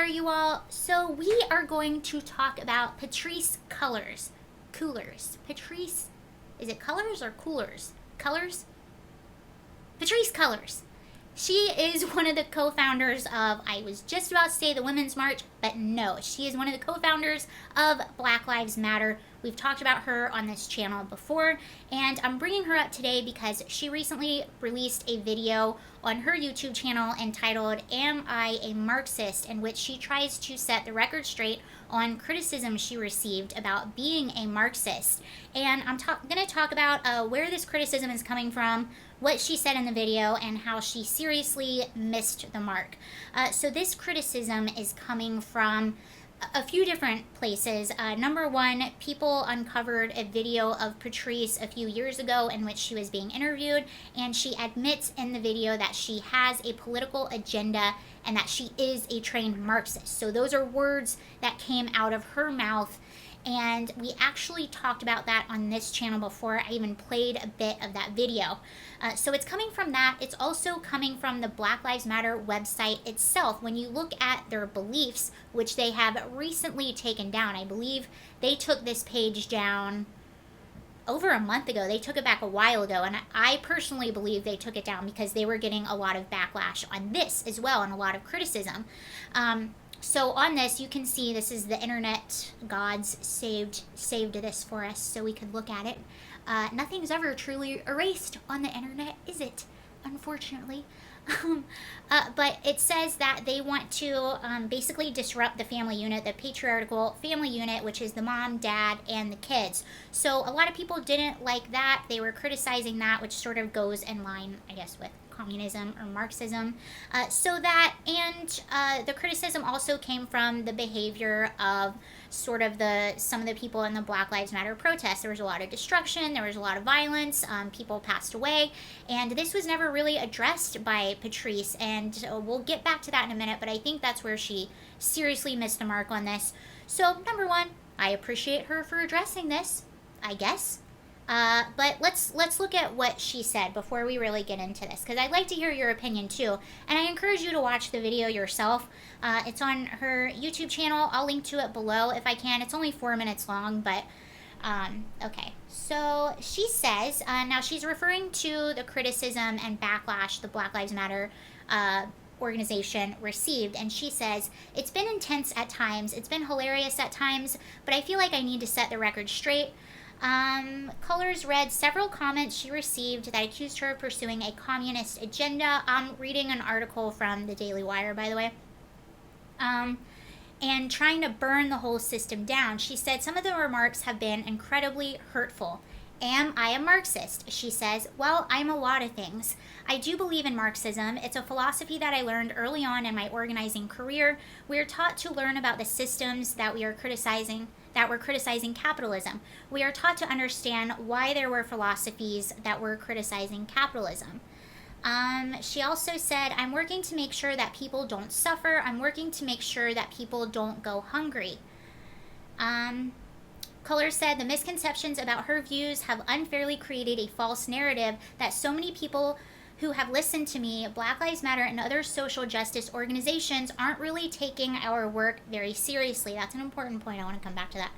are you all? So we are going to talk about Patrisee Cullars. Patrisee, is it Cullars or Coolers? Cullars? Patrisee Cullars. She is one of the co-founders of, I was just about to say the Women's March, but no, she is one of the co-founders of Black Lives Matter. We've talked about her on this channel before, and I'm bringing her up today because she recently released a video on her YouTube channel entitled Am I a Marxist?, in which she tries to set the record straight on criticism she received about being a Marxist. And I'm going to talk about where this criticism is coming from, what she said in the video, and how she seriously missed the mark. So this criticism is coming from a few different places. Number one, people uncovered a video of Patrisee a few years ago in which she was being interviewed, and she admits in the video that she has a political agenda and that she is a trained Marxist. So those are words that came out of her mouth, and we actually talked about that on this channel before. I even played a bit of that video. So it's coming from that. It's also coming from the Black Lives Matter website itself. When you look at their beliefs, which they have recently taken down, I believe they took this page down over a month ago. They took it back a while ago, and I personally believe they took it down because they were getting a lot of backlash on this as well, and a lot of criticism. So on this, you can see this is the internet gods saved this for us so we could look at it. Nothing's ever truly erased on the internet, is it? Unfortunately. But it says that they want to basically disrupt the family unit, the patriarchal family unit, which is the mom, dad, and the kids. So a lot of people didn't like that. They were criticizing that, which sort of goes in line, I guess, with communism or Marxism. The criticism also came from the behavior of sort of some of the people in the Black Lives Matter protests. There was a lot of destruction, there was a lot of violence, people passed away, and this was never really addressed by Patrisee, and we'll get back to that in a minute, but I think that's where she seriously missed the mark on this. So number one, I appreciate her for addressing this, I guess. But let's look at what she said before we really get into this, because I'd like to hear your opinion too, and I encourage you to watch the video yourself. It's on her YouTube channel. I'll link to it below if I can. It's only 4 minutes long, but okay. So she says, now she's referring to the criticism and backlash the Black Lives Matter organization received, and she says, it's been intense at times, it's been hilarious at times, but I feel like I need to set the record straight. Cullars read several comments she received that accused her of pursuing a communist agenda. I'm reading an article from the Daily Wire, by the way. And trying to burn the whole system down. She said some of the remarks have been incredibly hurtful. Am I a Marxist? She says, well, I'm a lot of things. I do believe in Marxism. It's a philosophy that I learned early on in my organizing career. We are taught to learn about the systems that we're criticizing capitalism. We are taught to understand why there were philosophies that were criticizing capitalism. She also said, I'm working to make sure that people don't suffer. I'm working to make sure that people don't go hungry. Cullar said, the misconceptions about her views have unfairly created a false narrative that so many people who have listened to me, Black Lives Matter, and other social justice organizations aren't really taking our work very seriously. That's an important point. I want to come back to that.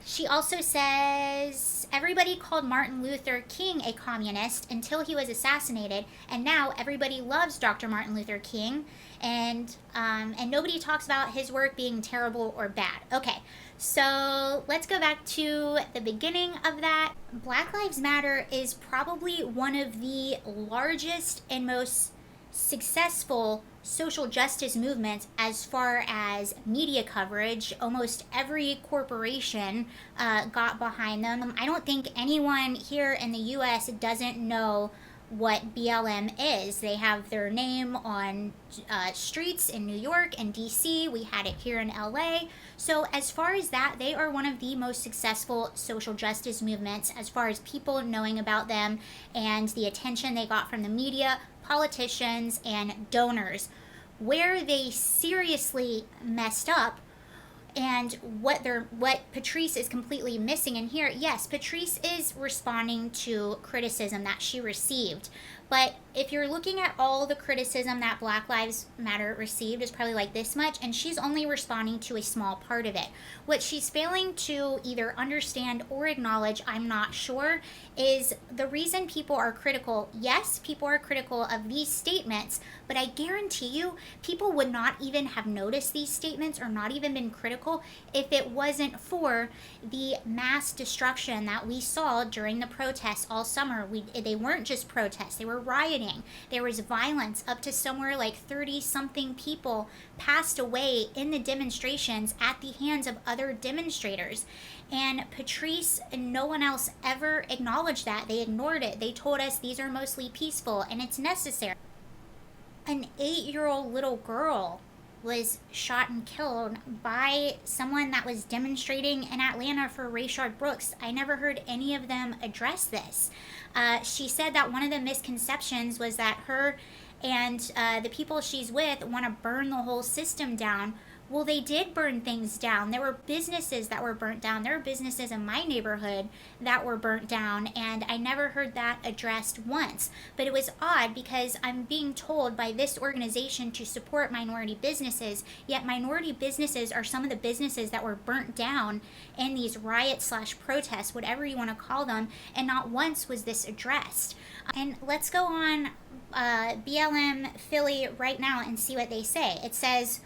She also says, everybody called Martin Luther King a communist until he was assassinated, and now everybody loves Dr. Martin Luther King, and nobody talks about his work being terrible or bad. Okay, so let's go back to the beginning of that. Black Lives Matter is probably one of the largest and most successful social justice movements as far as media coverage. Almost every corporation got behind them. I don't think anyone here in the US doesn't know what BLM is. They have their name on streets in New York and DC. We had it here in LA. So as far as that, they are one of the most successful social justice movements as far as people knowing about them and the attention they got from the media, politicians, and donors. Where they seriously messed up, and what Patrisee is completely missing in here, yes, Patrisee is responding to criticism that she received, but if you're looking at all the criticism that Black Lives Matter received, is probably like this much, and she's only responding to a small part of it. What she's failing to either understand or acknowledge, I'm not sure, is the reason people are critical. Yes, people are critical of these statements, but I guarantee you, people would not even have noticed these statements or not even been critical if it wasn't for the mass destruction that we saw during the protests all summer. They weren't just protests, they were rioting. There was violence. Up to somewhere like 30 something people passed away in the demonstrations at the hands of other demonstrators. And Patrisee and no one else ever acknowledged that. They ignored it. They told us these are mostly peaceful and it's necessary. An 8-year-old little girl was shot and killed by someone that was demonstrating in Atlanta for Rayshard Brooks. I never heard any of them address this. She said that one of the misconceptions was that her and the people she's with want to burn the whole system down. Well, they did burn things down. There were businesses that were burnt down. There were businesses in my neighborhood that were burnt down, and I never heard that addressed once. But it was odd because I'm being told by this organization to support minority businesses, yet minority businesses are some of the businesses that were burnt down in these riots/protests, whatever you want to call them, and not once was this addressed. And let's go on BLM Philly right now and see what they say. It says,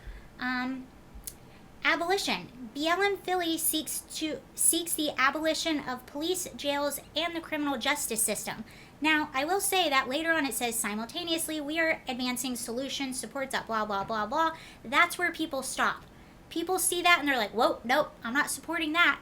abolition. BLM Philly seeks the abolition of police, jails, and the criminal justice system. Now, I will say that later on it says simultaneously we are advancing solutions, supports that blah, blah, blah, blah. That's where people stop. People see that and they're like, whoa, nope, I'm not supporting that.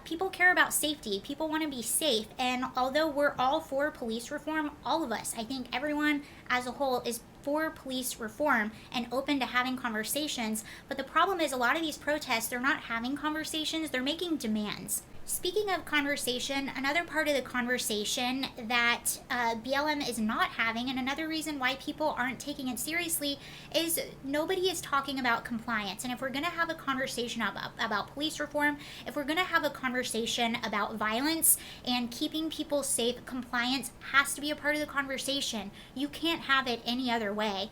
People care about safety. People want to be safe. And although we're all for police reform, all of us, I think everyone as a whole is for police reform and open to having conversations. But the problem is a lot of these protests, they're not having conversations, they're making demands. Speaking of conversation, another part of the conversation that BLM is not having, and another reason why people aren't taking it seriously, is nobody is talking about compliance. And if we're going to have a conversation about police reform, if we're going to have a conversation about violence and keeping people safe, compliance has to be a part of the conversation. You can't have it any other way.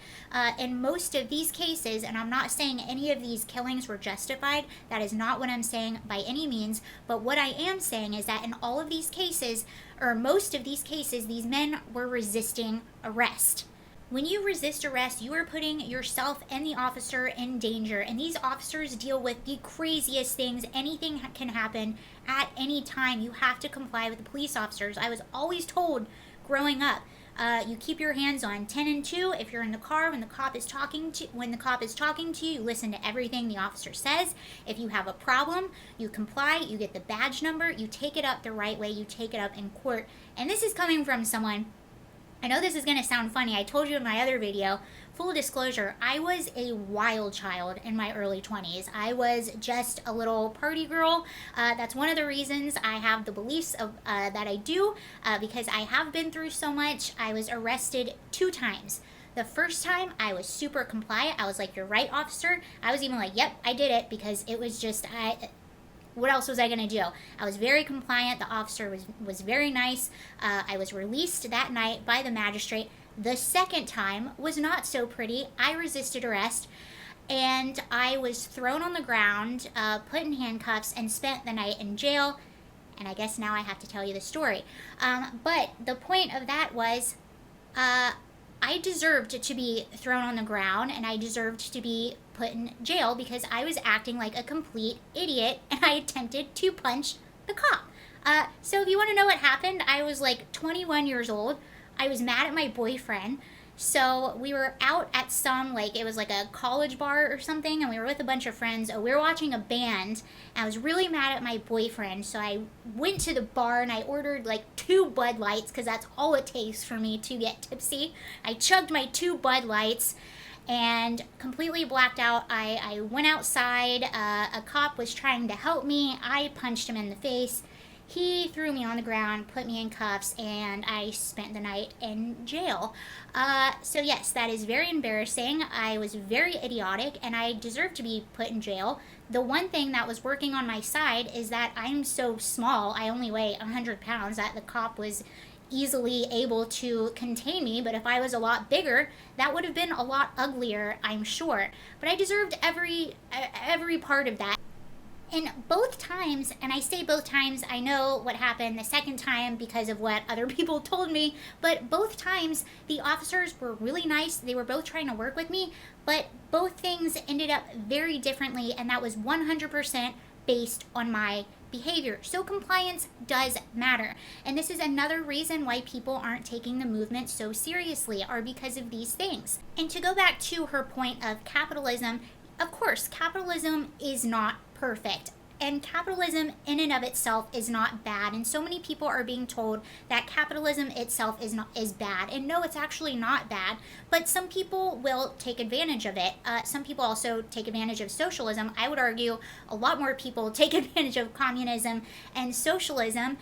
In most of these cases, and I'm not saying any of these killings were justified, that is not what I'm saying by any means, but what I am saying is that in all of these cases, or most of these cases, these men were resisting arrest. When you resist arrest, you are putting yourself and the officer in danger, and these officers deal with the craziest things. Anything can happen at any time. You have to comply with the police officers. I was always told growing up, you keep your hands on 10 and 2. If you're in the car when the cop is talking to you, you listen to everything the officer says. If you have a problem, you comply, you get the badge number, you take it up the right way, you take it up in court. And this is coming from someone, I know this is going to sound funny, I told you in my other video, full disclosure, I was a wild child in my early 20s. I was just a little party girl. That's one of the reasons I have the beliefs that I do, because I have been through so much. I was arrested 2 times. The first time, I was super compliant. I was like, you're right, officer. I was even like, yep, I did it, because it was just, what else was I going to do? I was very compliant. The officer was very nice. I was released that night by the magistrate. The second time was not so pretty. I resisted arrest, and I was thrown on the ground, put in handcuffs, and spent the night in jail. And I guess now I have to tell you the story. But the point of that was, I deserved to be thrown on the ground, and I deserved to be put in jail because I was acting like a complete idiot, and I attempted to punch the cop. So if you want to know what happened, I was like 21 years old. I was mad at my boyfriend. So we were out at some, like, it was like a college bar or something, and we were with a bunch of friends. We were watching a band, and I was really mad at my boyfriend. So I went to the bar and I ordered like 2 Bud Lights, because that's all it takes for me to get tipsy. I chugged my 2 Bud Lights and completely blacked out. I went outside. A cop was trying to help me. I punched him in the face. He threw me on the ground, put me in cuffs, and I spent the night in jail. So yes, that is very embarrassing. I was very idiotic, and I deserve to be put in jail. The one thing that was working on my side is that I'm so small. I only weigh 100 pounds. That the cop was easily able to contain me, but if I was a lot bigger, that would have been a lot uglier, I'm sure. But I deserved every part of that. And both times, and I say both times, I know what happened the second time because of what other people told me, but both times the officers were really nice. They were both trying to work with me, but both things ended up very differently, and that was 100% based on my behavior. So compliance does matter. And this is another reason why people aren't taking the movement so seriously, are because of these things. And to go back to her point of capitalism, of course, capitalism is not perfect. And capitalism in and of itself is not bad. And so many people are being told that capitalism itself is bad. And no, it's actually not bad. But some people will take advantage of it. Some people also take advantage of socialism. I would argue a lot more people take advantage of communism and socialism.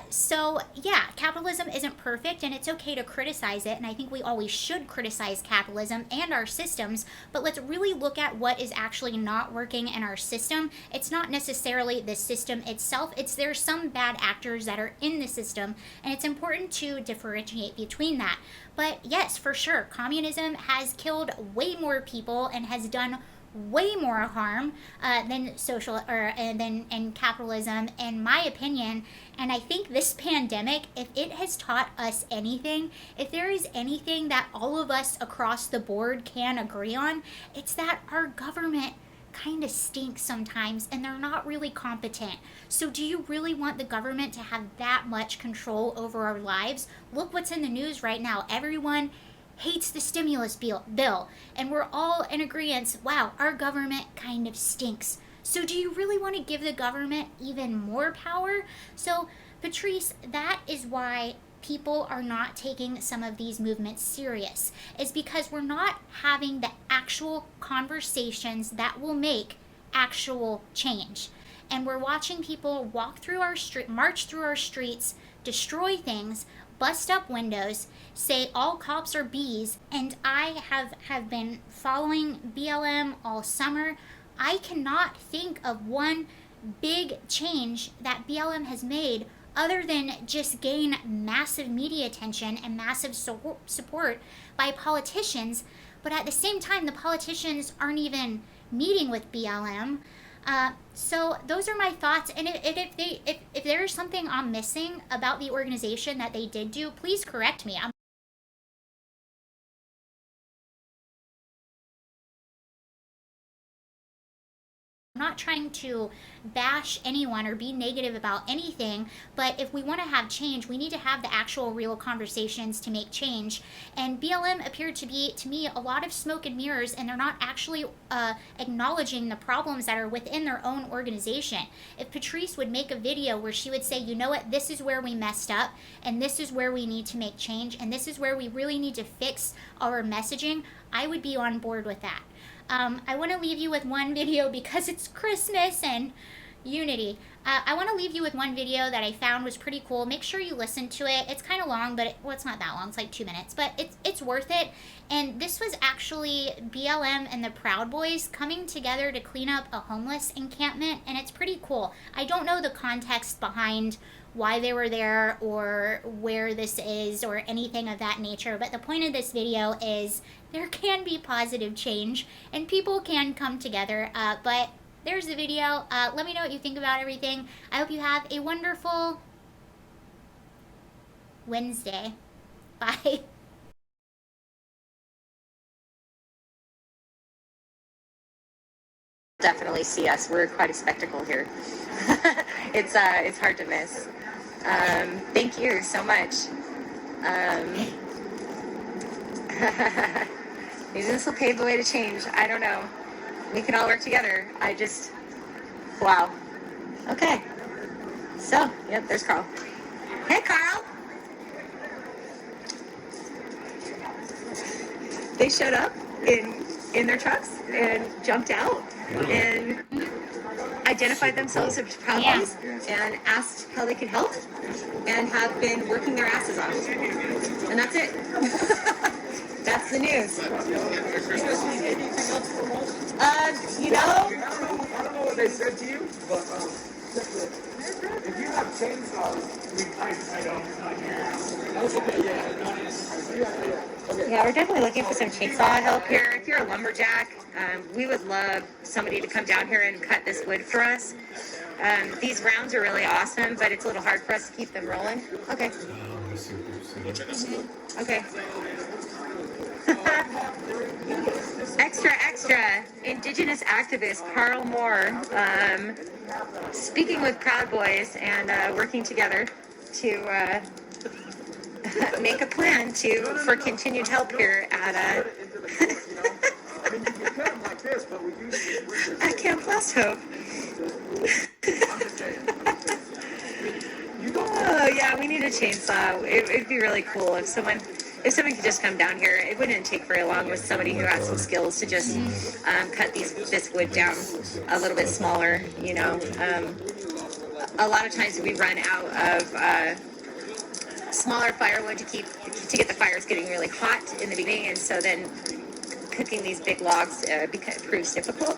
So yeah, capitalism isn't perfect, and it's okay to criticize it. And I think we always should criticize capitalism and our systems. But let's really look at what is actually not working in our system. It's not necessarily the system itself. There's some bad actors that are in the system, and it's important to differentiate between that. But yes, for sure, communism has killed way more people and has done way more harm than capitalism, in my opinion. And I think this pandemic, if it has taught us anything, if there is anything that all of us across the board can agree on, it's that our government kind of stinks sometimes, and they're not really competent. So do you really want the government to have that much control over our lives? Look what's in the news right now. Everyone hates the stimulus bill, and we're all in agreement, wow, our government kind of stinks. So do you really want to give the government even more power? So Patrisee, that is why people are not taking some of these movements serious, is because we're not having the actual conversations that will make actual change. And we're watching people walk through our street, march through our streets, destroy things, bust up windows, say all cops are bees. And I have been following BLM all summer. I cannot think of one big change that BLM has made other than just gain massive media attention and massive support by politicians. But at the same time, the politicians aren't even meeting with BLM. So those are my thoughts. And if there's something I'm missing about the organization that they did do, please correct me. I'm not trying to bash anyone or be negative about anything, but if we want to have change, we need to have the actual real conversations to make change. And BLM appeared to be, to me, a lot of smoke and mirrors, and they're not actually acknowledging the problems that are within their own organization. If Patrisee would make a video where she would say, you know what, this is where we messed up, and this is where we need to make change, and this is where we really need to fix our messaging, I would be on board with that. I want to leave you with one video because it's Christmas and unity. I want to leave you with one video that I found was pretty cool. Make sure you listen to it. It's kind of long, but it's not that long. It's like 2 minutes, but it's worth it. And this was actually BLM and the Proud Boys coming together to clean up a homeless encampment, and it's pretty cool. I don't know the context behind why they were there or where this is or anything of that nature, but the point of this video is there can be positive change and people can come together. But there's the video. Let me know what you think about everything. I hope you have a wonderful Wednesday. Bye. Definitely see us. We're quite a spectacle here. It's hard to miss. Thank you so much. Maybe this will pave the way to change. I don't know. We can all work together. Wow. Okay. So, yep, there's Carl. Hey, Carl. They showed up in their trucks and jumped out and identified themselves as Proud Boys and asked how they could help and have been working their asses off. And that's it. That's the news. I don't know what they said to you, but if you have chainsaws, I don't. we're definitely looking for some chainsaw help here. If you're a lumberjack, we would love somebody to come down here and cut this wood for us. These rounds are really awesome, but it's a little hard for us to keep them rolling. Okay. Okay. Extra. Indigenous activist Carl Moore speaking with Proud Boys and working together to make a plan for continued help here at at Camp Last Hope. Oh yeah, we need a chainsaw. It'd be really cool if someone could just come down here. It wouldn't take very long with somebody who has some skills to just cut this wood down a little bit smaller. You know, a lot of times we run out of smaller firewood to get the fires getting really hot in the beginning, and so then cooking these big logs proves difficult.